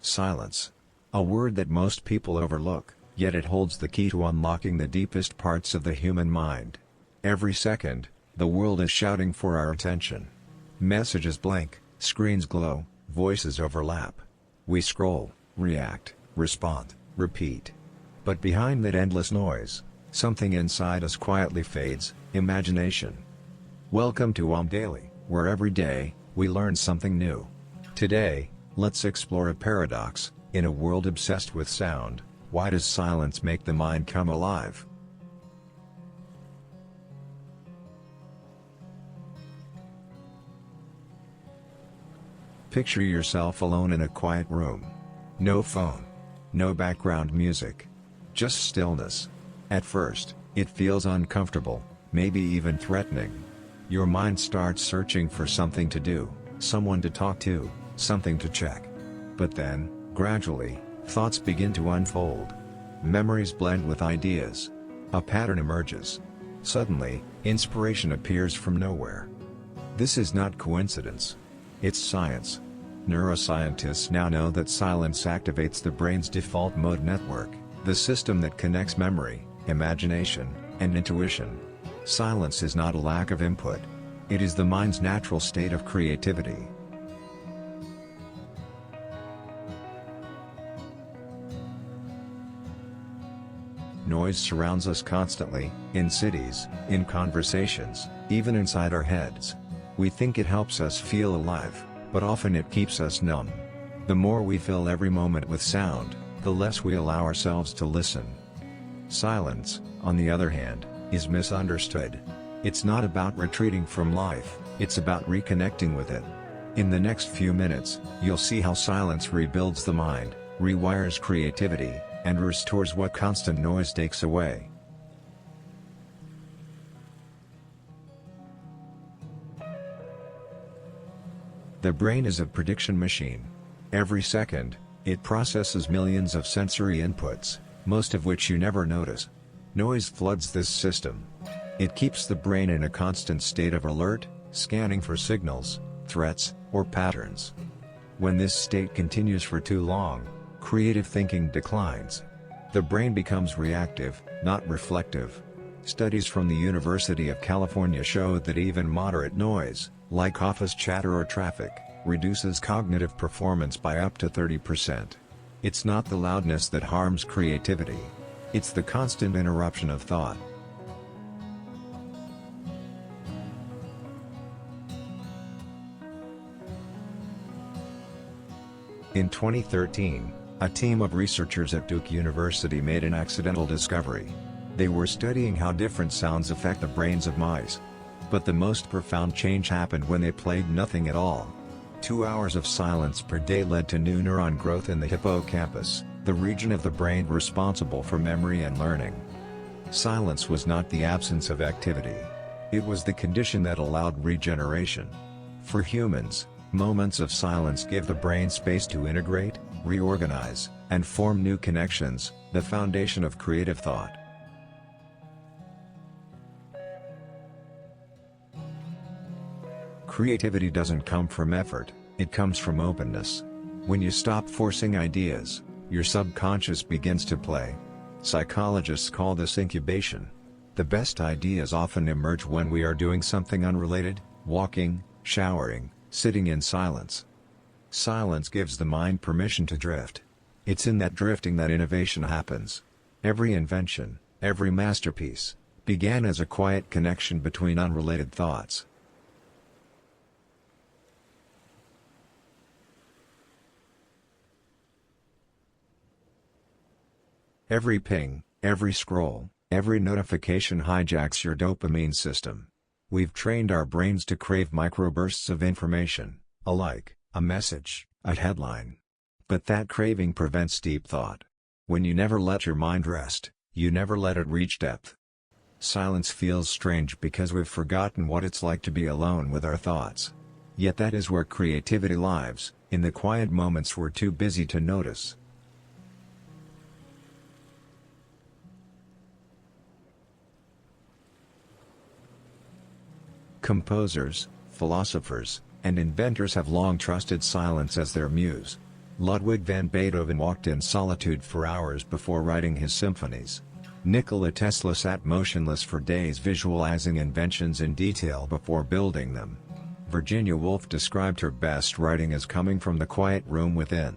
Silence. A word that most people overlook, yet it holds the key to unlocking the deepest parts of the human mind. Every second, the world is shouting for our attention. Messages blink, screens glow, voices overlap. We scroll, react, respond, repeat. But behind that endless noise, something inside us quietly fades: imagination. Welcome to Aam Daily, where every day, we learn something new. Today, let's explore a paradox. In a world obsessed with sound, why does silence make the mind come alive? Picture yourself alone in a quiet room. No phone. No background music. Just stillness. At first, it feels uncomfortable, maybe even threatening. Your mind starts searching for something to do, someone to talk to, something to check. But then, gradually, thoughts begin to unfold. Memories blend with ideas. A pattern emerges. Suddenly, inspiration appears from nowhere. This is not coincidence. It's science. Neuroscientists now know that silence activates the brain's default mode network, the system that connects memory, imagination, and intuition. Silence is not a lack of input. It is the mind's natural state of creativity. Noise surrounds us constantly, in cities, in conversations, even inside our heads. We think it helps us feel alive, but often it keeps us numb. The more we fill every moment with sound, the less we allow ourselves to listen. Silence, on the other hand, is misunderstood. It's not about retreating from life, it's about reconnecting with it. In the next few minutes, you'll see how silence rebuilds the mind, rewires creativity, and restores what constant noise takes away. The brain is a prediction machine. Every second, it processes millions of sensory inputs, most of which you never notice. Noise floods this system. It keeps the brain in a constant state of alert, scanning for signals, threats, or patterns. When this state continues for too long, creative thinking declines. The brain becomes reactive, not reflective. Studies from the University of California show that even moderate noise, like office chatter or traffic, reduces cognitive performance by up to 30%. It's not the loudness that harms creativity. It's the constant interruption of thought. In 2013, a team of researchers at Duke University made an accidental discovery. They were studying how different sounds affect the brains of mice. But the most profound change happened when they played nothing at all. 2 hours of silence per day led to new neuron growth in the hippocampus, the region of the brain responsible for memory and learning. Silence was not the absence of activity. It was the condition that allowed regeneration. For humans, moments of silence give the brain space to integrate, reorganize, and form new connections, the foundation of creative thought. Creativity doesn't come from effort, it comes from openness. When you stop forcing ideas, your subconscious begins to play. Psychologists call this incubation. The best ideas often emerge when we are doing something unrelated, walking, showering, sitting in silence. Silence gives the mind permission to drift. It's in that drifting that innovation happens. Every invention, every masterpiece, began as a quiet connection between unrelated thoughts. Every ping, every scroll, every notification hijacks your dopamine system. We've trained our brains to crave microbursts of information, a like, a message, a headline. But that craving prevents deep thought. When you never let your mind rest, you never let it reach depth. Silence feels strange because we've forgotten what it's like to be alone with our thoughts. Yet that is where creativity lives, in the quiet moments we're too busy to notice. Composers, philosophers, and inventors have long trusted silence as their muse. Ludwig van Beethoven walked in solitude for hours before writing his symphonies. Nikola Tesla sat motionless for days visualizing inventions in detail before building them. Virginia Woolf described her best writing as coming from the quiet room within.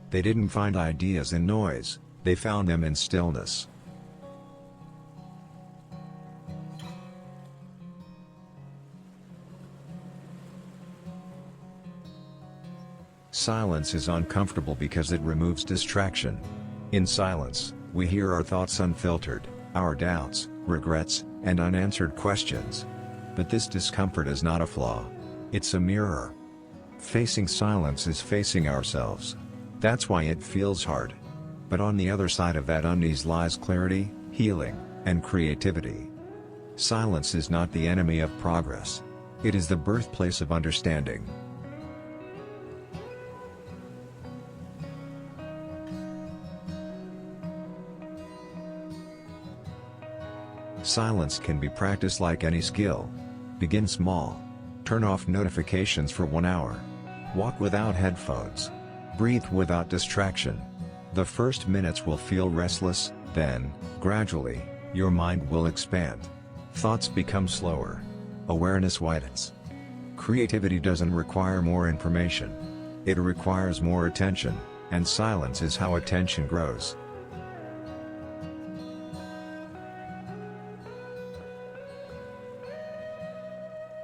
They didn't find ideas in noise, they found them in stillness. Silence is uncomfortable because it removes distraction. In silence, we hear our thoughts unfiltered, our doubts, regrets, and unanswered questions. But this discomfort is not a flaw. It's a mirror. Facing silence is facing ourselves. That's why it feels hard. But on the other side of that unease lies clarity, healing, and creativity. Silence is not the enemy of progress. It is the birthplace of understanding. Silence can be practiced like any skill. Begin small. Turn off notifications for 1 hour. Walk without headphones. Breathe without distraction. The first minutes will feel restless, then, gradually, your mind will expand. Thoughts become slower. Awareness widens. Creativity doesn't require more information. It requires more attention, and silence is how attention grows.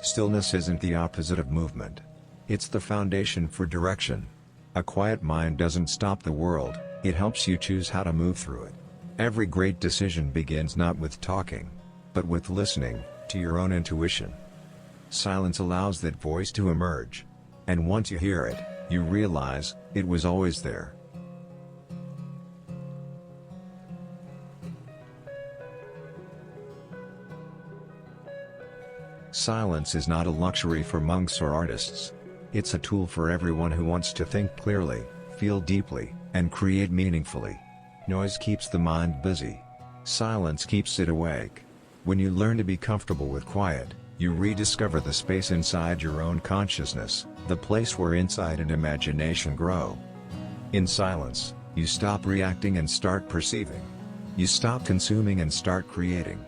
Stillness isn't the opposite of movement. It's the foundation for direction. A quiet mind doesn't stop the world, it helps you choose how to move through it. Every great decision begins not with talking, but with listening to your own intuition. Silence allows that voice to emerge. And once you hear it, you realize it was always there. Silence is not a luxury for monks or artists. It's a tool for everyone who wants to think clearly, feel deeply, and create meaningfully. Noise keeps the mind busy. Silence keeps it awake. When you learn to be comfortable with quiet, you rediscover the space inside your own consciousness, the place where insight and imagination grow. In silence, you stop reacting and start perceiving. You stop consuming and start creating.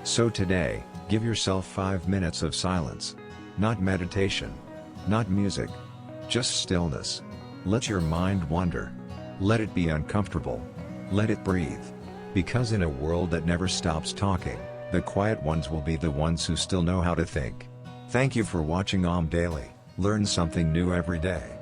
So today, give yourself 5 minutes of silence. Not meditation. Not music. Just stillness. Let your mind wander. Let it be uncomfortable. Let it breathe. Because in a world that never stops talking, the quiet ones will be the ones who still know how to think. Thank you for watching Aam Daily. Learn something new every day.